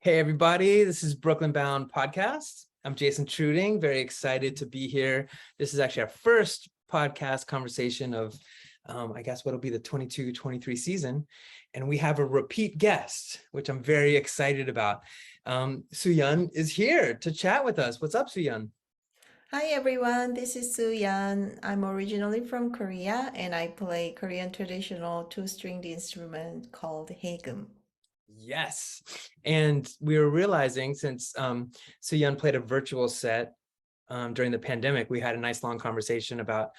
Hey, everybody, this is Brooklyn Bound Podcast. I'm Jason Treuting, very excited to be here. This is actually our first podcast conversation of, I guess, what'll be the 22-23 season. And we have a repeat guest, which I'm very excited about. Soon Yeon is here to chat with us. What's up, Soon Yeon? Hi everyone, this is Soon Yeon. I'm originally from Korea and I play Korean traditional two-stringed instrument called haegum. Yes. And we were realizing since Soon Yeon played a virtual set during the pandemic, we had a nice long conversation about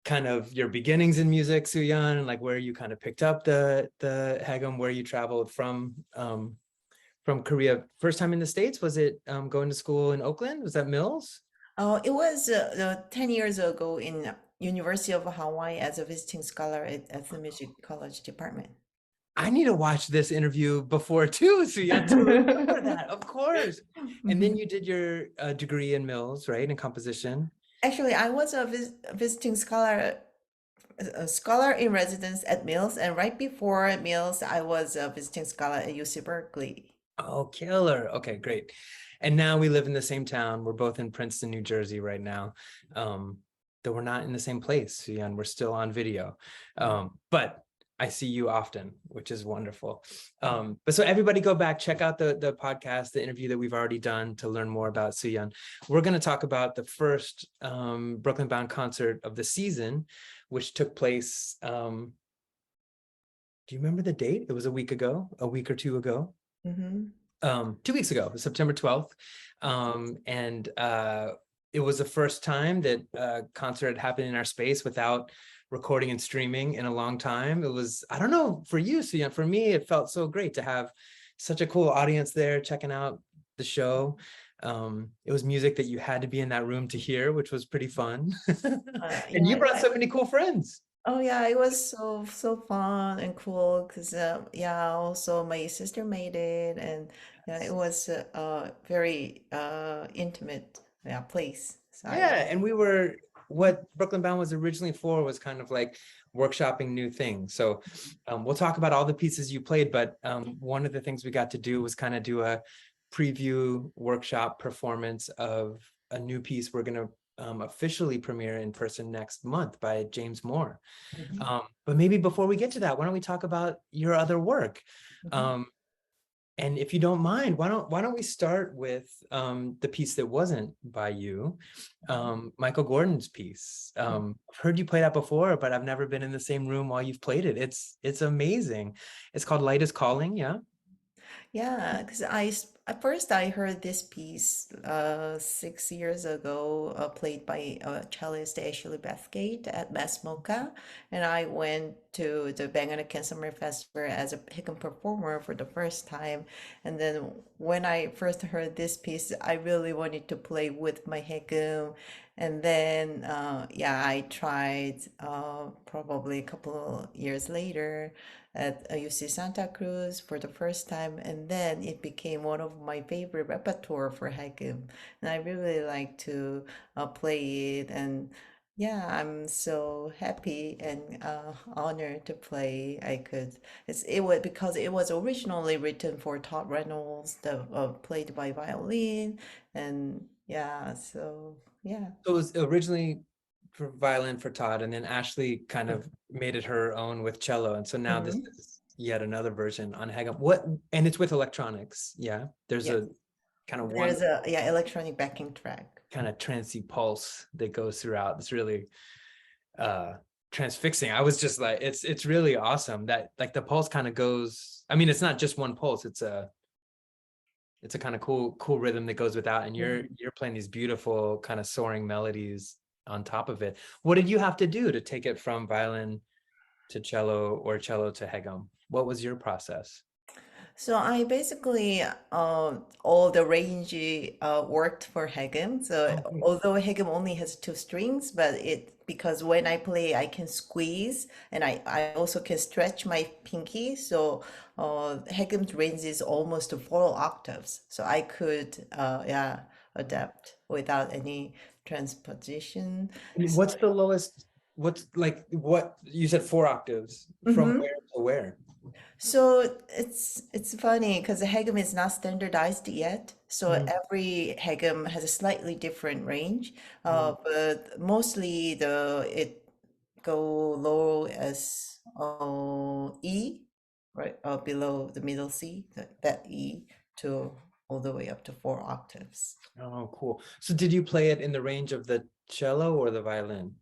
kind of your beginnings in music, Soon Yeon, and like where you kind of picked up the haegum, where you traveled from Korea. First time in the States, was it going to school in Oakland? Was that Mills? It was 10 years ago in University of Hawaii as a visiting scholar at the Music College Department. I need to watch this interview before too, Soon Yeon, to remember that, of course. And then Mhm. you did your degree in Mills, right, in composition. Actually, I was a visiting scholar, a scholar in residence at Mills, and right before Mills, I was a visiting scholar at UC Berkeley. Oh, killer. Okay, great. And now we live in the same town. We're both in Princeton, New Jersey right now. Though we're not in the same place, and we're still on video. But I see you often, which is wonderful. But so everybody go back, check out the podcast, the interview that we've already done to learn more about Soon Yeon. We're going to talk about the first Brooklyn Bound concert of the season, which took place. Do you remember the date? It was a week ago, a week or two ago. Mhm. 2 weeks ago, September 12th. And it was the first time that a concert had happened in our space without recording and streaming in a long time. It was, I don't know, for you, Soon, for me, it felt so great to have such a cool audience there checking out the show. It was music that you had to be in that room to hear, which was pretty fun. And you Yeah, brought so many cool friends. oh yeah, it was so fun and cool because yeah, also my sister made it and yeah, it was a very intimate yeah place. So Yeah, and we were, what Brooklyn Bound was originally for was kind of like workshopping new things. So we'll talk about all the pieces you played, but one of the things we got to do was kind of do a preview workshop performance of a new piece we're going to officially premiere in person next month by James Moore. Mhm, But maybe before we get to that, why don't we talk about your other work? mhm. Um, and if you don't mind, why don't we start with the piece that wasn't by you, Michael Gordon's piece. I've heard you play that before, but I've never been in the same room while you've played it. It's amazing. It's called Lightning Calling, yeah? Yeah, because at first I heard this piece 6 years ago, played by cellist Ashley Bethgate at Mass Mocha, and I went to the Bangor Summer Festival as a pick performer for the first time. And then when I first heard this piece, I really wanted to play with my hegum. And then yeah, I tried probably a couple of years later at UC Santa Cruz for the first time, and then it became one of my favorite repertoire for haiku, and I really like to play it. And yeah, I'm so happy and honored to play. It was because it was originally written for Todd Reynolds, the played by violin, and yeah, so yeah. So it was originally for violin for Todd, and then Ashley kind of made it her own with cello. And so now this Mhm. is yet another version on Hagam. What, and it's with electronics, yeah? There's Yes, a kind of one there's a yeah electronic backing track. kind of trancy pulse that goes throughout. It's really uh transfixing. I was just like, it's really awesome that like the pulse kind of goes, I mean, it's not just one pulse, it's a kind of cool rhythm that goes without, and you're playing these beautiful kind of soaring melodies on top of it. What did you have to do to take it from violin to cello or cello to hegum? What was your process? So I basically all the range worked for Hegem. So Oh, great. although Hegem only has two strings, but it because when I play I can squeeze and I also can stretch my pinky. So Hegem's range is almost 4 octaves. So I could yeah adapt without any transposition. And what's the lowest, what's like, what you said 4 octaves from Mhm. where to where? So it's funny because the Hagam is not standardized yet. So Mm, every Hagam has a slightly different range. mm. But mostly it go low as E, right? Below the middle C, that E to all the way up to 4 octaves. Oh, cool. So did you play it in the range of the cello or the violin?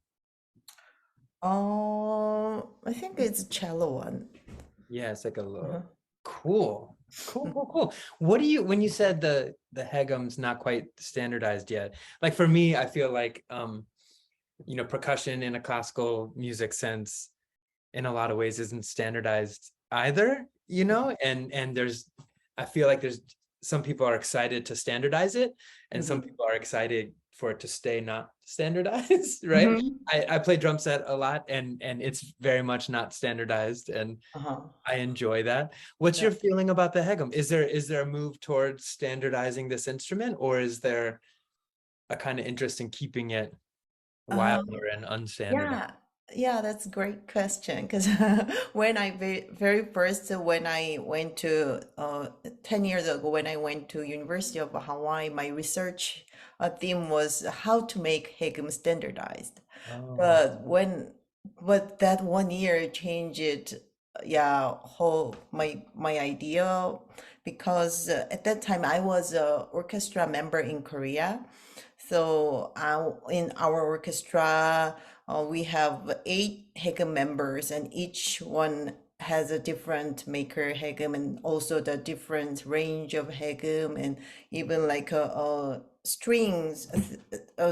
I think it's a cello one. Yeah, it's like a Uh-huh. low. Cool. Cool, cool, cool. What do you, when you said the Hegem's not quite standardized yet, like for me, I feel like percussion in a classical music sense in a lot of ways isn't standardized either, and I feel like there's some people are excited to standardize it and some Mhm. people are excited for it to stay not standardized, right? Mhm. I play drum set a lot and it's very much not standardized and Uh-huh. I enjoy that. What's Yeah. your feeling about the Hegem? Is there a move towards standardizing this instrument, or is there a kind of interest in keeping it wilder and unstandardized? Yeah, yeah, that's a great question. Because when I very first when I went to 10 years ago when I went to University of Hawaii, my research theme was how to make Hagem standardized. Oh, But but that 1 year changed it, yeah, whole my idea because at that time I was a orchestra member in Korea. So in our orchestra, we have 8 Hegem members, and each one has a different maker Hegem, and also the different range of Hegem, and even like strings.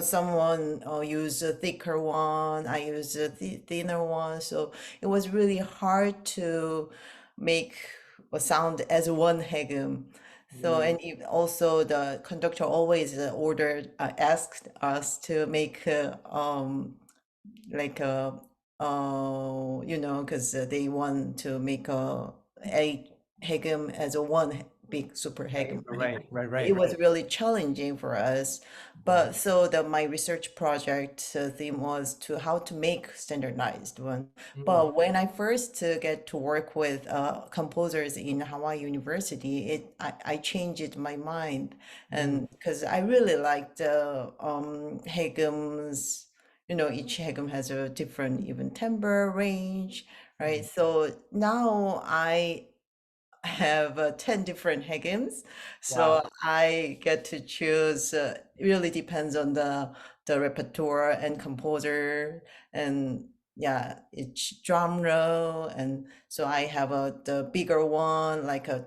Someone use a thicker one, I use a thinner one. So it was really hard to make a sound as one Hegem. So, mm, and also the conductor always asked us to make like because they want to make a Hegem as a one big super right, Hegem, right? right, right, It right. was really challenging for us. Mm, But so my research project theme was to how to make standardized one. mm, But when I first get to work with composers in Hawaii University, I changed my mind, mm, and because I really liked Hagem's, each Hagem has a different even timbre range, right? mm. So now I have 10 different Hagems. So Wow. I get to choose, it really depends on the repertoire and composer and yeah, each genre. And so I have the bigger one, like a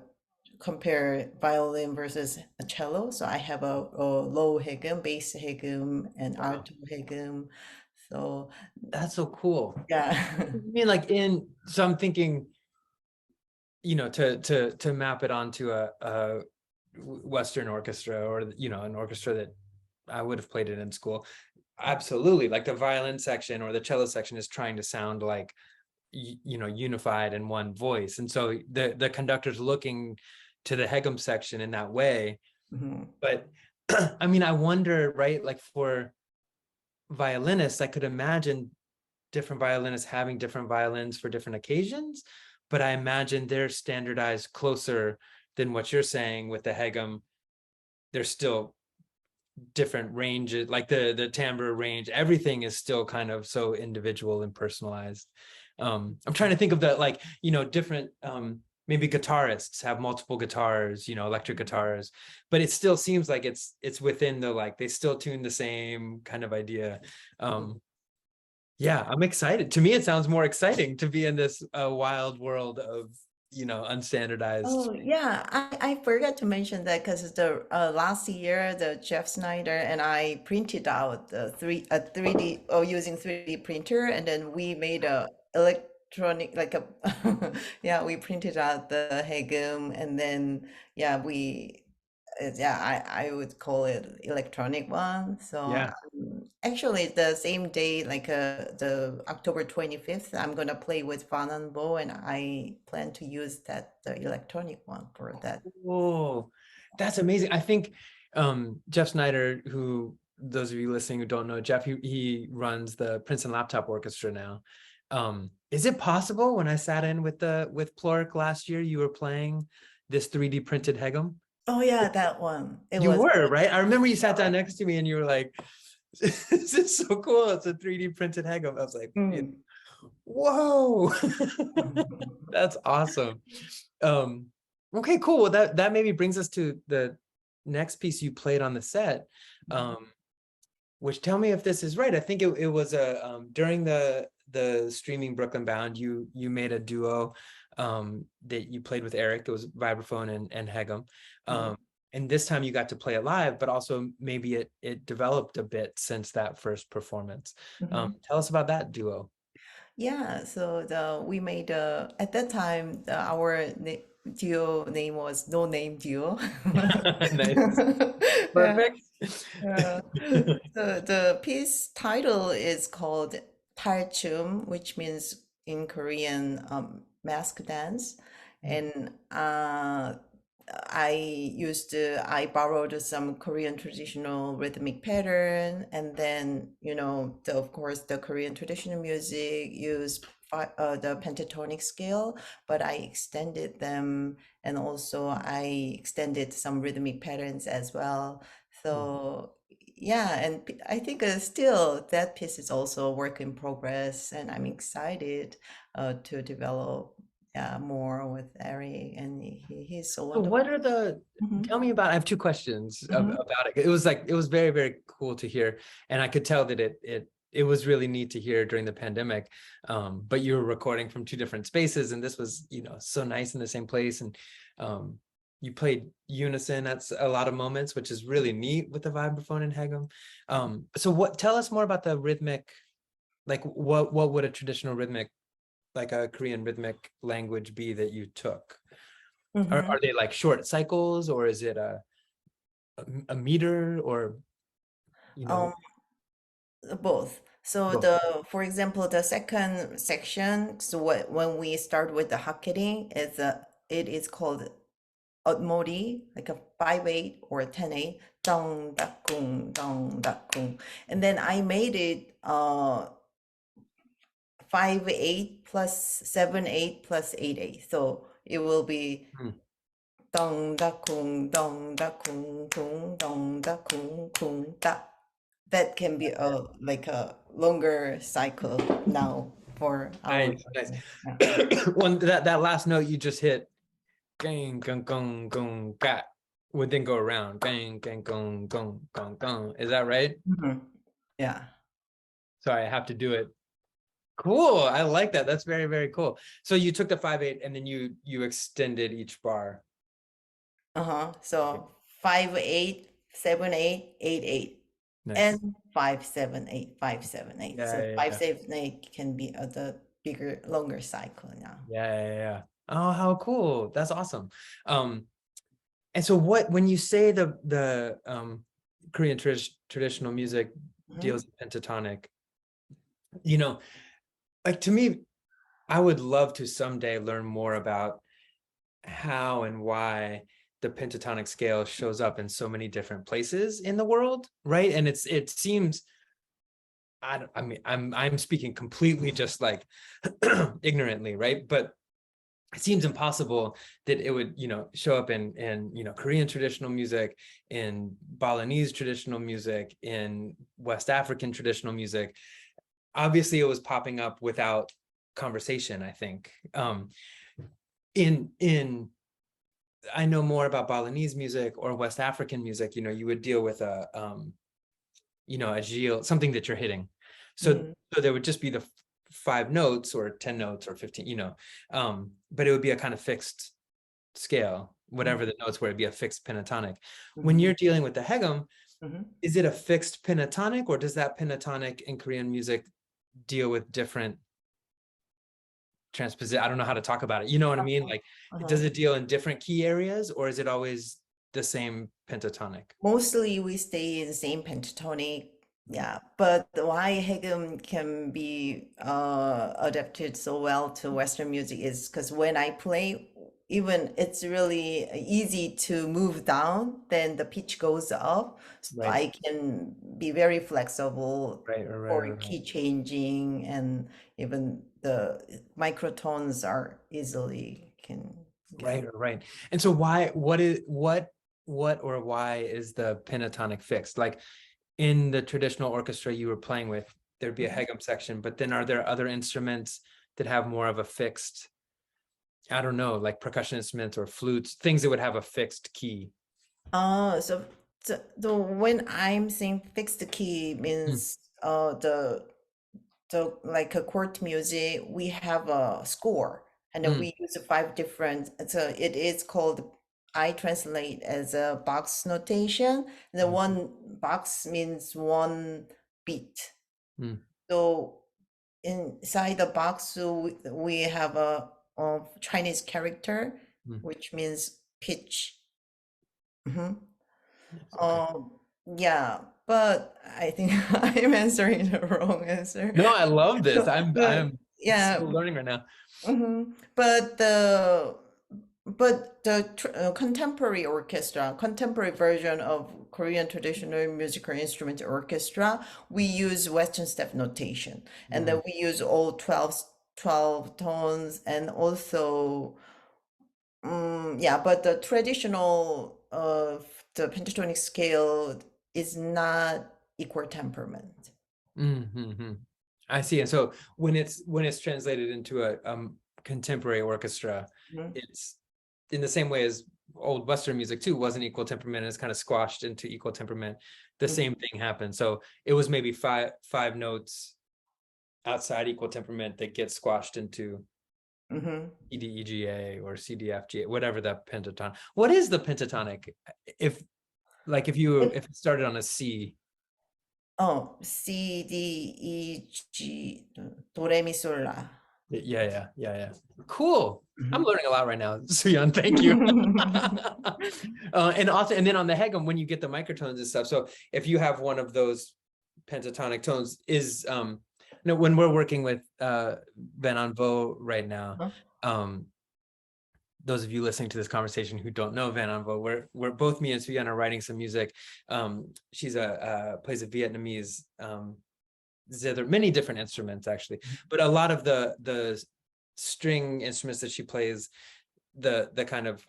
compare violin versus a cello. So I have a low Hagem, bass Hagem, and Wow. alto Hagem. So That's so cool. yeah. I mean, so I'm thinking, to map it onto a Western orchestra or, an orchestra that I would have played it in school. Absolutely. Like the violin section or the cello section is trying to sound like, unified in one voice. And so the conductor's looking to the Hegem section in that way. Mhm. But I mean, I wonder, right? Like for violinists, I could imagine different violinists having different violins for different occasions, but I imagine they're standardized closer than what you're saying with the Hegem. There's still different ranges, like the timbre range, everything is still kind of so individual and personalized. I'm trying to think of that, like, different maybe guitarists have multiple guitars, electric guitars, but it still seems like it's within the, like, they still tune the same kind of idea. um yeah, I'm excited. To me, it sounds more exciting to be in this wild world of, unstandardized. Oh yeah, I forgot to mention that because the last year the Jeff Snyder and I printed out the 3D using 3D printer, and then we made a electronic like a yeah, we printed out the Hagum, and then yeah, yeah, I would call it electronic one. So Yeah. actually the same day, like the October 25th, I'm gonna play with Fan and Bo, and I plan to use the electronic one for that. Oh, that's amazing. I think Jeff Snyder, who those of you listening who don't know Jeff, he runs the Princeton Laptop Orchestra now. Is it possible when I sat in with Ploric last year, you were playing this 3D printed Hegum? Oh yeah, that one. It You was were, right? I remember you sat down next to me and you were like, this is so cool. It's a 3D printed Hegum. I was like, mm. whoa, that's awesome. Okay, cool. Well, that maybe brings us to the next piece you played on the set. Which, tell me if this is right. I think it was during the streaming Brooklyn Bound, you made a duo that you played with Eric. It was vibraphone and Hegum. And this time you got to play it live, but also maybe it developed a bit since that first performance. Tell us about that duo. Yeah, so we made at that time our duo name was No Name Duo. Nice. Yeah. Perfect. Yeah. The piece title is called Talchum, which means in Korean mask dance. And I borrowed some Korean traditional rhythmic pattern, and then, of course, the Korean traditional music use the pentatonic scale, but I extended them, and also I extended some rhythmic patterns as well. So yeah, and I think still that piece is also a work in progress, and I'm excited to develop more with Eric, and he's so So wonderful. what are the, tell me about, I have two questions about it. It was very, very cool to hear. And I could tell that it was really neat to hear during the pandemic. But you were recording from two different spaces, and this was, so nice in the same place. And you played unison at a lot of moments, which is really neat with the vibraphone and Hegum. So tell us more about the rhythmic, like what would a traditional rhythmic, like a Korean rhythmic language be that you took? Are they like short cycles, or is it a meter, or Um, both. So both? for example, the second section, so when we start with the Hakketing, it is called Modi, like a 5/8 or a 10/8, dong da kung. And then I made it 5/8 plus 7/8 plus 8/8. So it will be dong da kung dong da kung da. That can be like a longer cycle now for our Nice, nice. yeah. One that last note you just hit, gang gong gong gong ga, would then go around, gang gang gong gong gong gong. Is that right? Yeah. Sorry, I have to do it. Cool. I like that. That's very, very cool. So you took the 5/8 and then you extended each bar. So 5/8, 7/8, 8/8, Nice. and 5/7/8, 5/7/8. Yeah, So yeah, five yeah. seven eight can be the bigger, longer cycle now. Yeah. Oh, how cool. That's awesome. And so when you say the Korean traditional music deals with pentatonic, like, to me, I would love to someday learn more about how and why the pentatonic scale shows up in so many different places in the world, right? And it seems, I mean, I'm speaking completely just like ignorantly, right? But it seems impossible that it would, show up in Korean traditional music, in Balinese traditional music, in West African traditional music. Obviously, it was popping up without conversation, I think. In I know more about Balinese music or West African music, you would deal with a gil, something that you're hitting. So there would just be the 5 notes or 10 notes or 15, but it would be a kind of fixed scale, whatever the notes were, it'd be a fixed pentatonic. When you're dealing with the Hegum, is it a fixed pentatonic, or does that pentatonic in Korean music deal with different transposition? I don't know how to talk about it. You know what I mean? Like, does it deal in different key areas, or is it always the same pentatonic? Mostly we stay in the same pentatonic. Yeah, but why Hegum can be adapted so well to Western music is because when I play, even it's really easy to move down, then the pitch goes up. So Right. I can be very flexible Right, right, for right, right. key changing, and even the microtones are easily can get. Right, right. And so why, what or why is the pentatonic fixed? Like in the traditional orchestra you were playing with, there'd be a Mhm. Hegel section, but then are there other instruments that have more of a fixed, I don't know, like percussion instruments or flutes, things that would have a fixed key? So the when I'm saying fixed key Mm, means the like a court music, we have a score, and then mm, we use five different. So it is called. I translate as a box notation. And the mm, one box means one beat. mm, So inside the box, so we have a Chinese character, mm. which means pitch. Mhm. Yes, okay. Um, yeah, but I think I'm answering the wrong answer. No, I love this. But I'm yeah, still learning right now. but the contemporary orchestra, contemporary version of Korean traditional musical instrument orchestra, we use Western step notation, and Mm, then we use all 12 tones, and also yeah, but the traditional of the pentatonic scale is not equal temperament. mm. I see. And so when it's translated into a contemporary orchestra, Mhm, it's in the same way as old Western music too wasn't equal temperament, it's kind of squashed into equal temperament. The mhm, same thing happened. So it was maybe five notes outside equal temperament that get squashed into mhm. EDEGA or CDFGA, whatever that pentatonic. What is the pentatonic? If like if it started on a C. Oh, C, D, E, G, do, re, mi, sol, la. Yeah. Cool. I'm Mhm. learning a lot right now, Suyeon. Thank you. And also, and then on the Hegel, when you get the microtones and stuff. So if you have one of those pentatonic tones, is no, when we're working with Van on Vo right now, Huh? um, those of you listening to this conversation who don't know Van on Vo, we're both me and Suyeon are writing some music. She's plays a Vietnamese zither, many different instruments actually, but a lot of the string instruments that she plays, the kind of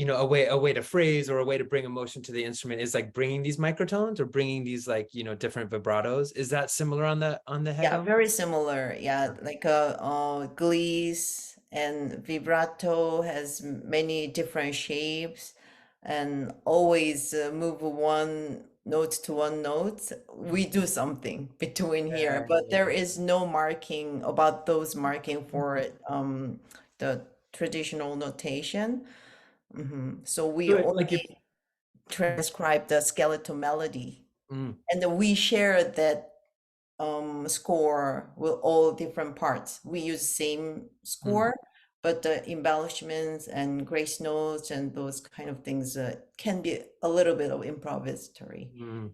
a way to phrase or a way to bring emotion to the instrument is like bringing these microtones or bringing these like different vibratos. Is that similar on the Yeah, Hegel? very similar. Yeah, like gliss and vibrato has many different shapes, and always move one note to one note. We do something between here, but Yeah. there is no marking about those marking for the traditional notation. So we So like if only transcribe the skeletal melody, mm, and then we share that score with all different parts. We use same mm, score, but the embellishments and grace notes and those kind of things can be a little bit of improvisatory mm.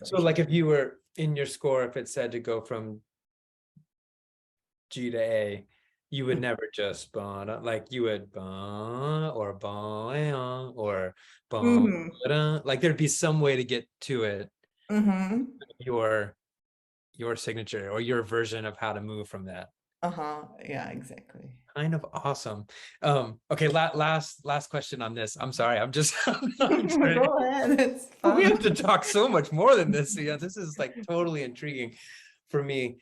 So expression. like if you were in your score, if it said to go from G to A, you would never just like you would or or Mm-hmm. like there'd be some way to get to it, Mm-hmm. your your signature or your version of how to move from that. Uh-huh. Yeah, exactly. Kind of awesome. Okay, last question on this. I'm sorry, I'm just I'm Go ahead. It's we fun. have to talk so much more than this. Yeah, this is like totally intriguing for me.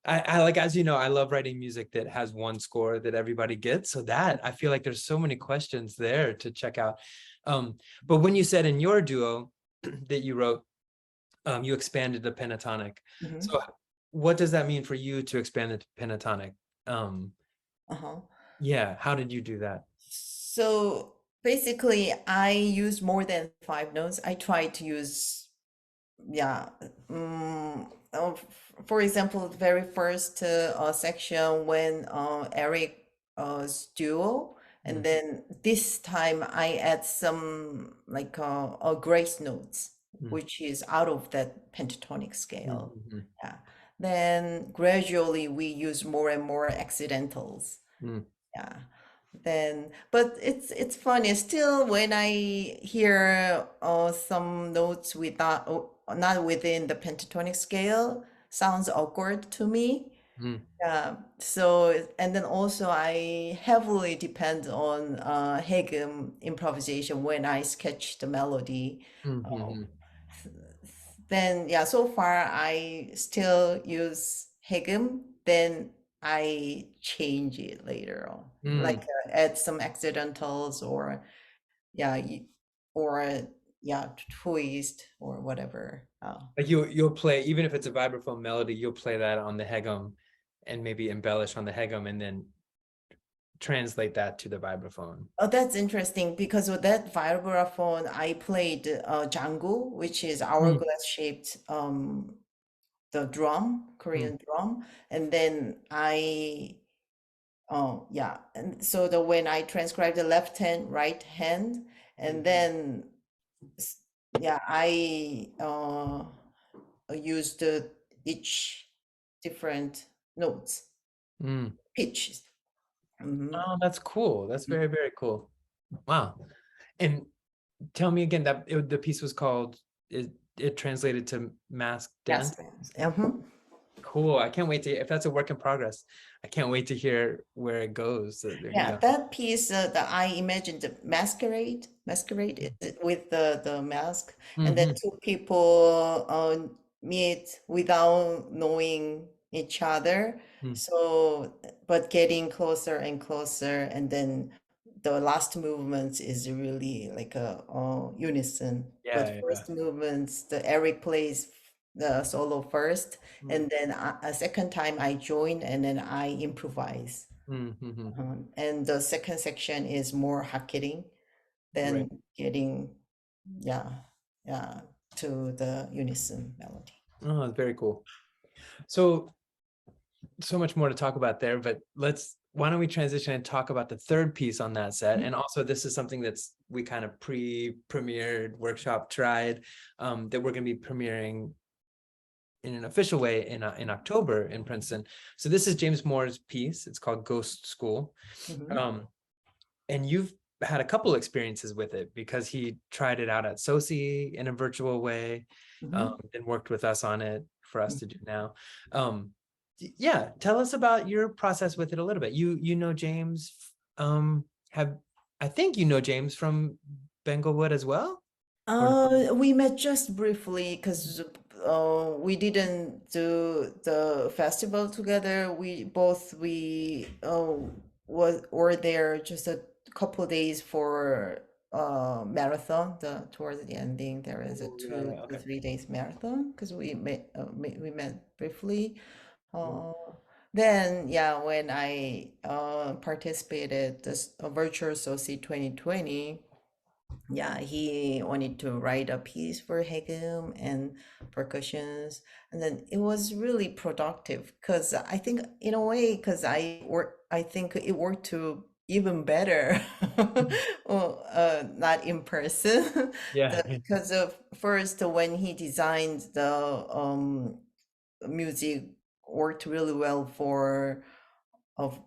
I like, as you know, I love writing music that has one score that everybody gets. So that I feel like there's so many questions there to check out. But when you said in your duo that you wrote, you expanded the pentatonic. Mhm. So what does that mean for you to expand the pentatonic? Um, Uh-huh. yeah, how did you do that? So basically, I use more than five notes. I try to use, yeah. For example, the very first section when Eric duo, and Mm, then this time I add some like grace notes, mm, which is out of that pentatonic mm, scale. mm, Yeah. Then gradually we use more and more accidentals. mm, Yeah. then, but it's funny still when I hear some notes without not within the pentatonic scale, sounds awkward to me. Mm, Yeah. So and then also I heavily depend on Hegem improvisation when I sketch the melody. mm, Uh, mm, then yeah, so far I still use Hegem, then I change it later on, like mm. add some accidentals or yeah, or yeah, twist or whatever. Like you'll play, even if it's a vibraphone melody, you'll play that on the Hegum and maybe embellish on the Hegum and then translate that to the vibraphone. Oh, that's interesting because with that vibraphone, I played Django, which is Mm, hourglass shaped the drum, mm, Korean drum, and then I oh yeah, and so the when I transcribe the left hand, right hand, and mm, then s- yeah, I used each different notes, mm. pitches. Hmm. Oh, that's cool. That's very, very cool. Wow. And tell me again that the piece was called, it translated to mask Yes, dance. ma'am. Cool. I can't wait to, if that's a work in progress, I can't wait to hear where it goes. You Yeah, know. that piece that I imagined the masquerade with the mask, and then Hmm. two people meet without knowing each other. So, but getting closer and closer, and then the last movements is really like a unison. But Yeah, yeah. first movements, the Eric plays the solo first, Mm, and then a second time I join, and then I improvise. mm. And the second section is more hacking Right. than getting, yeah, yeah, to the unison melody. Oh, it's very cool. So, so much more to talk about there, but why don't we transition and talk about the third piece on that set? And also, this is something that's we kind of pre-premiered, workshop tried, that we're going to be premiering in an official way in October in Princeton. So this is James Moore's piece. It's called Ghost School. Mhm, Um, and you've had a couple experiences with it because he tried it out at SOSI in a virtual way, mhm, and worked with us on it for us mhm. to do now. Um, yeah, tell us about your process with it a little bit. You know James, have I think you know James from Banglewood as well? Or We met just briefly because we didn't do the festival together. We was were there just a couple days for marathon. The towards the ending, there is a oh, yeah, two yeah, to okay. 3 days marathon because we met briefly. Mm, Uh, then yeah, when I participated this virtual SOCI 2020, yeah, he wanted to write a piece for Hegum and percussions, and then it was really productive because I think in a way because I think it worked to even better. mm. Well, not in person, Yeah. because of first when he designed the music worked really well for of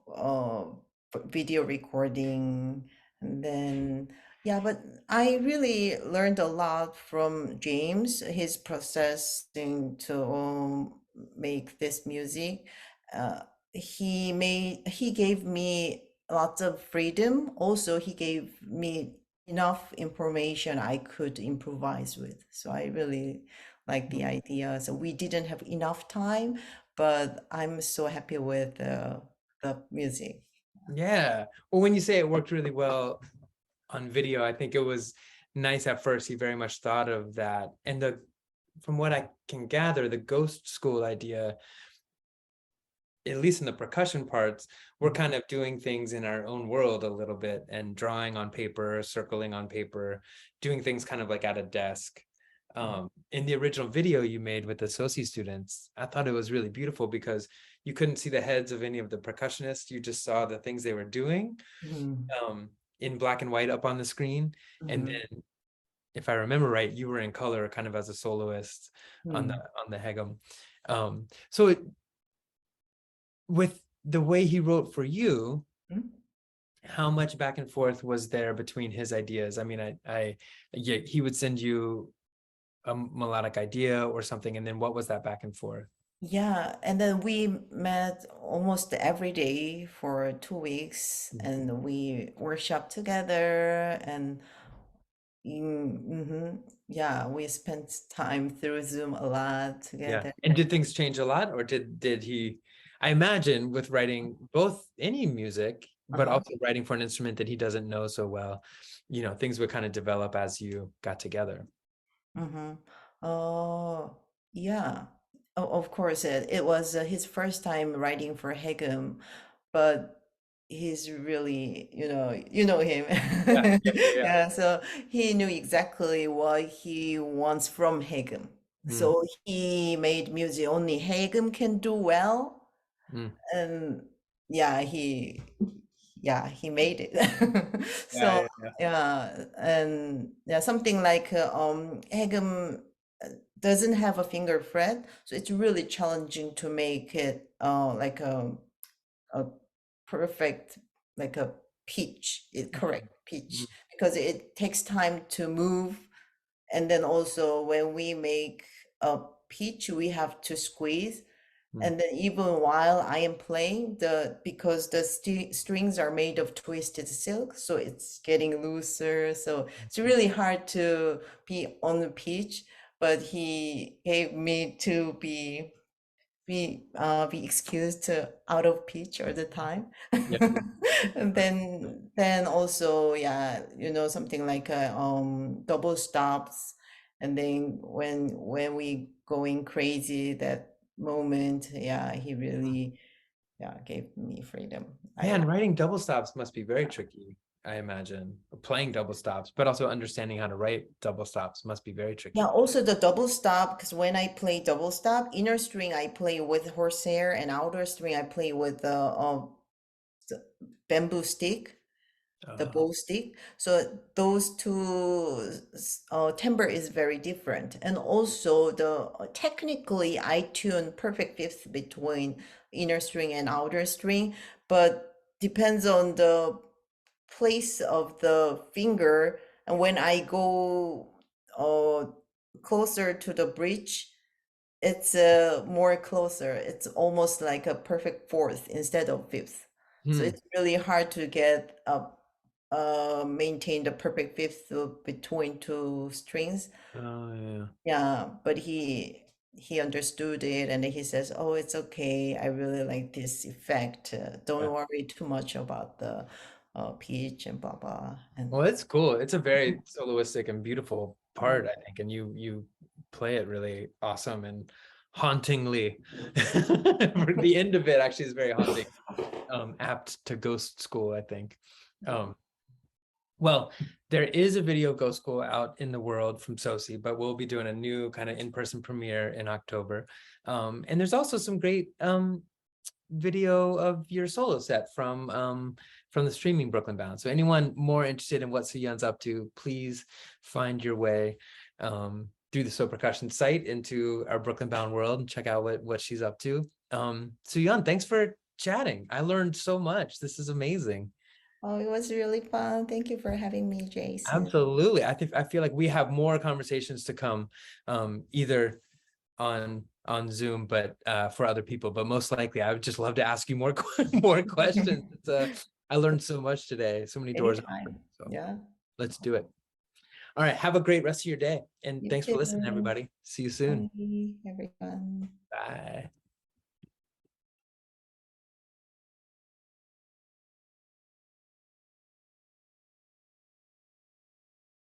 video recording, and then yeah, but I really learned a lot from James, his processing to make this music. uh, he gave me lots of freedom. Also he gave me enough information I could improvise with, so I really like the idea. So we didn't have enough time, but I'm so happy with the music. Yeah. Well, when you say it worked really well on video, I think it was nice at first. He very much thought of that. And from what I can gather, the ghost school idea, at least in the percussion parts, we're kind of doing things in our own world a little bit and drawing on paper, circling on paper, doing things kind of like at a desk. In the original video you made with the SOCI students, I thought it was really beautiful because you couldn't see the heads of any of the percussionists. You just saw the things they were doing, Mhm, in black and white up on the screen. And mhm, then, if I remember right, you were in color kind of as a soloist on the mhm, Hegum. So with the way he wrote for you, mhm. how much back and forth was there between his ideas? I mean, yeah, he would send you a melodic idea or something, and then what was that back and forth? Yeah, and then we met almost every day for 2 weeks, Mhm. and we workshop together, and yeah, we spent time through Zoom a lot Yeah. together. And did things change a lot, or did he? I imagine with writing both any music, but Uh-huh. also writing for an instrument that he doesn't know so well, things would kind of develop as you got together. Mm-hmm. Oh, yeah. Of course, it was his first time writing for Hegum, but he's really, you know him. Yeah, yeah, yeah, Yeah, so he knew exactly what he wants from Hegum. yeah. Mm, So he made music only Hegum can do well, mm. and yeah, he made it. Yeah, So yeah, yeah. yeah, and yeah, something like Hegum doesn't have a finger fret, so it's really challenging to make it like a perfect, like a pitch, correct Mm, pitch, because it takes time to move, and then also when we make a pitch, we have to squeeze. mm, And then even while I am playing, because the strings are made of twisted silk, so it's getting looser. So it's really hard to be on the pitch. But he gave me to be excused to out of pitch all the time. yeah. And then also, yeah, something like double stops. And then when we going crazy that moment, yeah, he really, yeah, gave me freedom. Man, writing double stops must be very tricky, I imagine. Playing double stops, but also understanding how to write double stops must be very Yeah, tricky. also the double stop, because when I play double stop, inner string I play with horsehair, and outer string I play with the bamboo stick, the Uh, bow stick. So those two timbre is very different. And also the technically I tune perfect fifth between inner string and outer string, but depends on the place of the finger. And when I go uh, closer to the bridge, it's more closer. It's almost like a perfect fourth instead of fifth. So hmm. it's really hard to get maintain the perfect fifth between two strings. Oh, yeah. Yeah, but he understood it, and he says, "Oh, it's okay. I really like this effect. Don't Yeah. worry too much about the pitch and blah blah." And Well, it's cool. It's a very soloistic and beautiful part, I think, and you play it really awesome and hauntingly. The end of it actually is very haunting. Apt to ghost school, I think. Um, well, there is a video Ghost School out in the world from Sosi, but we'll be doing a new kind of in-person premiere in October. And there's also some great video of your solo set from the streaming Brooklyn Bound. So anyone more interested in what Soonyeon's up to, please find your way through the So Percussion site into our Brooklyn Bound world and check out what she's up to. Soonyeon, thanks for chatting. I learned so much. This is amazing. oh, it was really fun. Thank you for having me, Jason. Absolutely. I feel like we have more conversations to come, either on Zoom, but for other people. But most likely, I would just love to ask you more more questions. I learned so much today. So many doors open. Anytime. So Yeah. let's do it. All right. Have a great rest of your day, and You thanks for listening, too. everybody. See you soon. Bye, everyone. Bye.